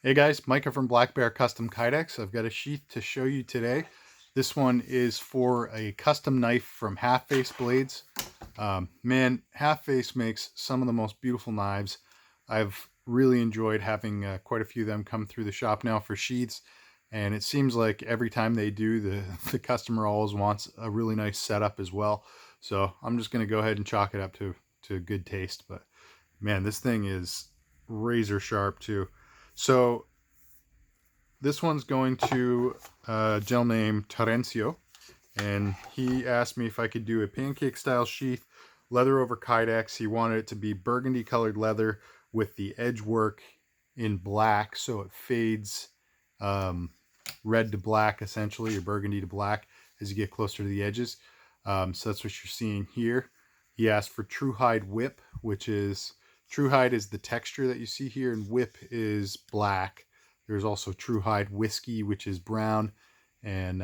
Hey guys, Micah from Black Bear Custom Kydex. I've got a sheath to show you today. This one is for a custom knife from Half Face Blades. Man, Half Face makes some of the most beautiful knives. I've really enjoyed having quite a few of them come through the shop now for sheaths, and it seems like every time they do, the customer always wants a really nice setup as well. So I'm just going to go ahead and chalk it up to good taste. But man, this thing is razor sharp too. So this one's going to a gentleman named Terencio, and he asked me if I could do a pancake style sheath, leather over Kydex. He wanted it to be burgundy colored leather with the edge work in black, so it fades um, red to black essentially, or burgundy to black as you get closer to the edges. So that's what you're seeing here. He asked for true hide whip, which is true hide is the texture that you see here, and whip is black. There's also true hide whiskey, which is brown, and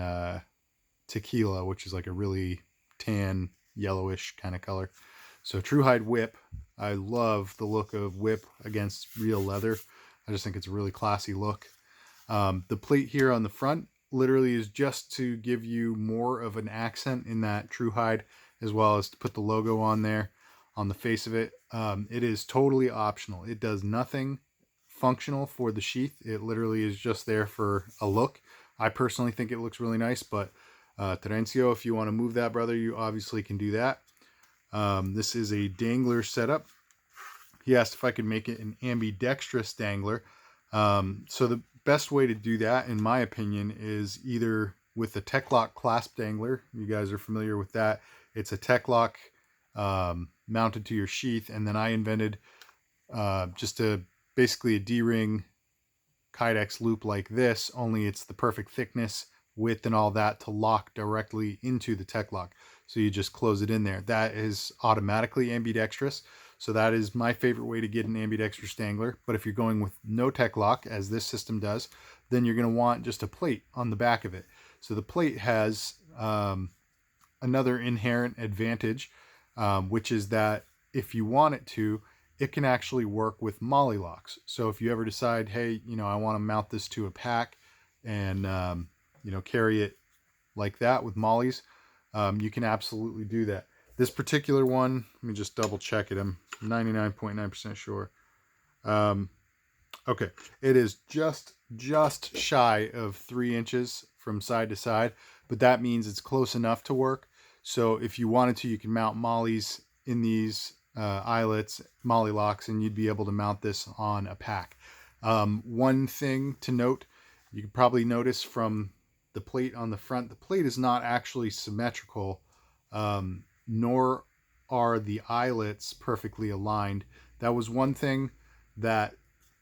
tequila, which is like a really tan yellowish kind of color. So true hide whip, I love the look of whip against real leather. I just think it's a really classy look. The plate here on the front literally is just to give you more of an accent in that true hide, as well as to put the logo on there on the face of it. It is totally optional. It does nothing functional for the sheath. It literally is just there for a look. I personally think it looks really nice, but Terencio, if you want to move that, brother, you obviously can do that. This is a dangler setup. He asked if I could make it an ambidextrous dangler. So the best way to do that, in my opinion, is either with the Tech-Lock clasp dangler. You guys are familiar with that. It's a Tech-Lock mounted to your sheath, and then I invented just basically a D-ring Kydex loop like this, only it's the perfect thickness, width, and all that to lock directly into the Tech-Lock. So you just close it in there. That is automatically ambidextrous. So that is my favorite way to get an ambidextrous dangler. But if you're going with no Tech-Lock, as this system does, then you're going to want just a plate on the back of it. So the plate has another inherent advantage, which is that if you want it to, it can actually work with molly locks. So if you ever decide, hey, I want to mount this to a pack and, carry it like that with mollies, you can absolutely do that. This particular one, let me just double check it. I'm 99.9% sure. Okay, it is just shy of 3 inches from side to side, but that means it's close enough to work. So if you wanted to, you can mount mollies in these eyelets, molly locks, and you'd be able to mount this on a pack. One thing to note, you can probably notice from the plate on the front, the plate is not actually symmetrical, nor are the eyelets perfectly aligned. That was one thing that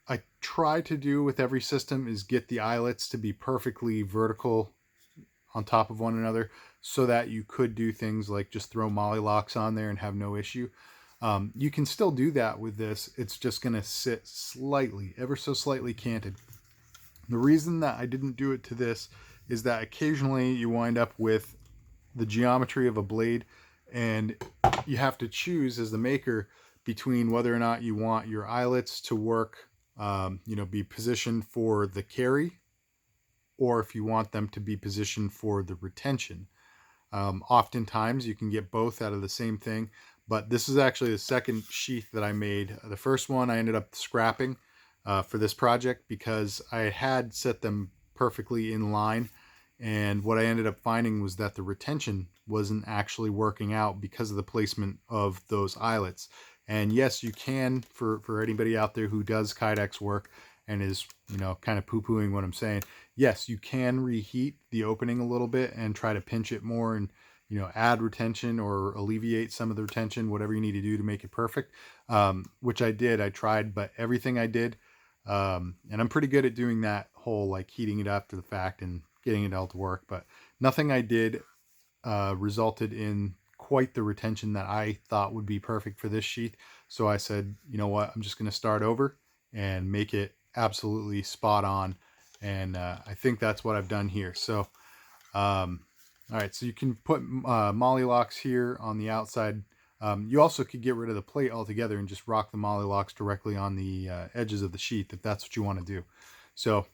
I try to do with every system, is get the eyelets to be perfectly vertical on top of one another, so that you could do things like just throw molly locks on there and have no issue. You can still do that with this. It's just going to sit slightly, ever so slightly canted. The reason that I didn't do it to this is that occasionally you wind up with the geometry of a blade, and you have to choose as the maker between whether or not you want your eyelets to work, be positioned for the carry, or if you want them to be positioned for the retention. Oftentimes you can get both out of the same thing, but this is actually the second sheath that I made. The first one I ended up scrapping for this project because I had set them perfectly in line, and what I ended up finding was that the retention wasn't actually working out because of the placement of those eyelets. And yes, you can, for anybody out there who does Kydex work and is, kind of poo-pooing what I'm saying, yes, you can reheat the opening a little bit and try to pinch it more and, add retention or alleviate some of the retention, whatever you need to do to make it perfect, which I did. I tried, but everything I did, and I'm pretty good at doing that whole, like, heating it after the fact and getting it all to work, but nothing I did resulted in quite the retention that I thought would be perfect for this sheath. So I said, you know what, I'm just going to start over and make it absolutely spot on. And I think that's what I've done here. So, all right, so you can put molly locks here on the outside. You also could get rid of the plate altogether and just rock the molly locks directly on the edges of the sheath if that's what you want to do. So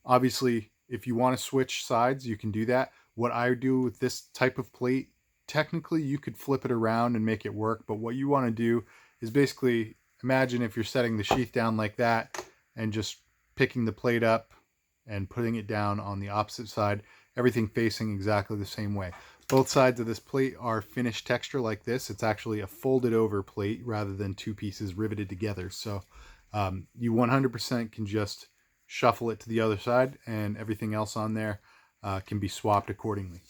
obviously, if you want to switch sides, you can do that. What I do with this type of plate, technically you could flip it around and make it work, but what you want to do is basically imagine if you're setting the sheath down like that and just picking the plate up and putting it down on the opposite side, everything facing exactly the same way. Both sides of this plate are finished texture like this. It's actually a folded over plate rather than two pieces riveted together. So you 100% can just shuffle it to the other side, and everything else on there can be swapped accordingly.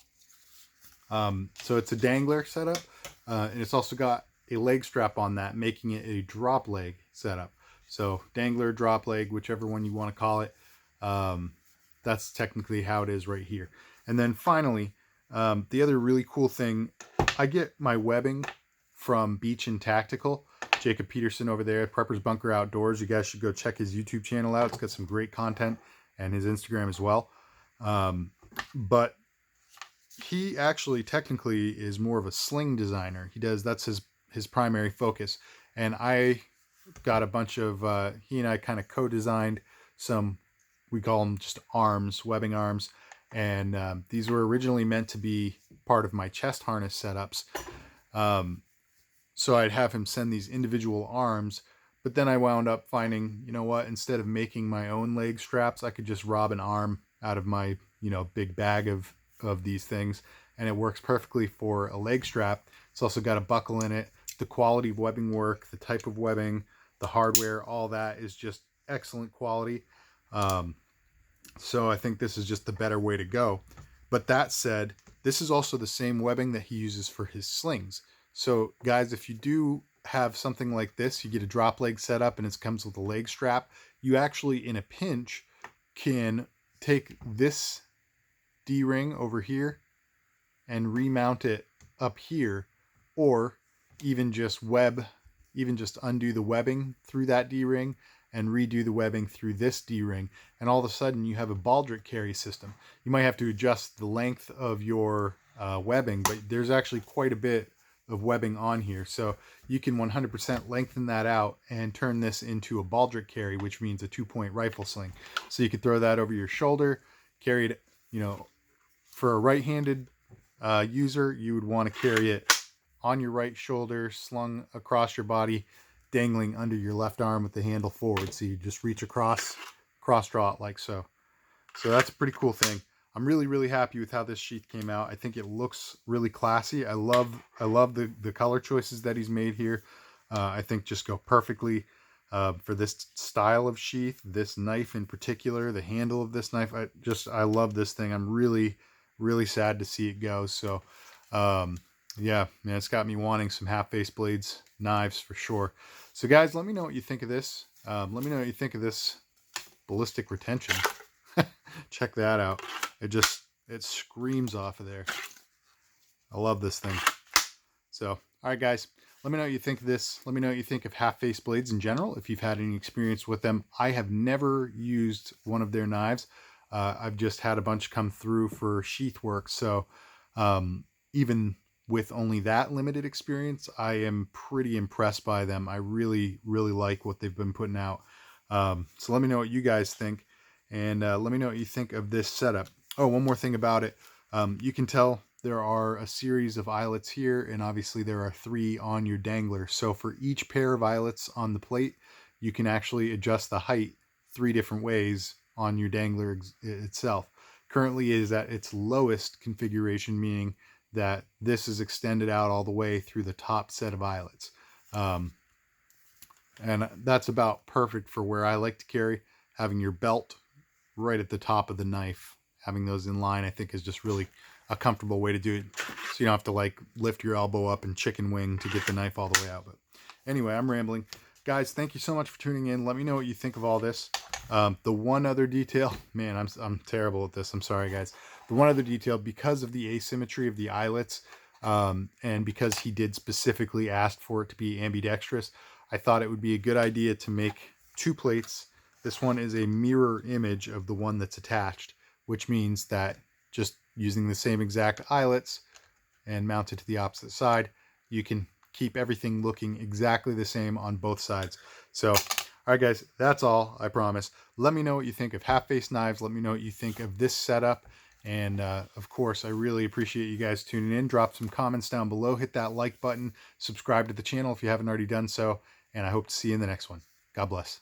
So it's a dangler setup, and it's also got a leg strap on that, making it a drop leg setup. So dangler, drop leg, whichever one you want to call it. That's technically how it is right here. And then finally, the other really cool thing, I get my webbing from Beach and Tactical. Jacob Peterson over there, Prepper's Bunker Outdoors. You guys should go check his YouTube channel out. It's got some great content, and his Instagram as well. But he actually technically is more of a sling designer. That's his primary focus. And I got a bunch of, he and I kind of co-designed some, we call them just arms, webbing arms. And these were originally meant to be part of my chest harness setups. So I'd have him send these individual arms, but then I wound up finding, you know what, instead of making my own leg straps, I could just rob an arm out of my, big bag of these things, and it works perfectly for a leg strap. It's also got a buckle in it. The quality of webbing work, the type of webbing, the hardware, all that is just excellent quality. So I think this is just the better way to go. But that said, this is also the same webbing that he uses for his slings. So guys, if you do have something like this, you get a drop leg setup and it comes with a leg strap, you actually in a pinch can take this D-ring over here and remount it up here, or even just undo the webbing through that D-ring and redo the webbing through this D-ring, and all of a sudden you have a baldric carry system. You might have to adjust the length of your webbing, but there's actually quite a bit of webbing on here, so you can 100% lengthen that out and turn this into a baldric carry, which means a 2-point rifle sling. So you could throw that over your shoulder, carry it, for a right-handed user, you would want to carry it on your right shoulder, slung across your body, dangling under your left arm with the handle forward. So you just reach across, draw it like so. So that's a pretty cool thing. I'm really, really happy with how this sheath came out. I think it looks really classy. I love the color choices that he's made here. I think just go perfectly for this style of sheath, this knife in particular, the handle of this knife. I love this thing. I'm really, really sad to see it go. So yeah, man, it's got me wanting some half-face blades knives for sure. So guys, let me know what you think of this. Let me know what you think of this ballistic retention. Check that out. It screams off of there. I love this thing. So, all right, guys, let me know what you think of this. Let me know what you think of half-face blades in general, if you've had any experience with them. I have never used one of their knives. I've just had a bunch come through for sheath work. So even with only that limited experience, I am pretty impressed by them. I really, really like what they've been putting out. So let me know what you guys think. And let me know what you think of this setup. Oh, one more thing about it. You can tell there are a series of eyelets here, and obviously there are 3 on your dangler. So for each pair of eyelets on the plate, you can actually adjust the height 3 different ways on your dangler itself. Currently it is at its lowest configuration, meaning that this is extended out all the way through the top set of eyelets. And that's about perfect for where I like to carry. Having your belt right at the top of the knife, having those in line, I think is just really a comfortable way to do it. So you don't have to like lift your elbow up and chicken wing to get the knife all the way out. But anyway, I'm rambling. Guys, thank you so much for tuning in. Let me know what you think of all this. The one other detail, man, I'm terrible at this. I'm sorry, guys. The one other detail, because of the asymmetry of the eyelets, and because he did specifically ask for it to be ambidextrous, I thought it would be a good idea to make 2 plates. This one is a mirror image of the one that's attached, which means that just using the same exact eyelets and mount it to the opposite side, you can keep everything looking exactly the same on both sides. So, all All right, guys, that's all, I promise. Let me know what you think of half-face knives. Let me know what you think of this setup. And of course, I really appreciate you guys tuning in. Drop some comments down below. Hit that like button. Subscribe to the channel if you haven't already done so. And I hope to see you in the next one. God bless.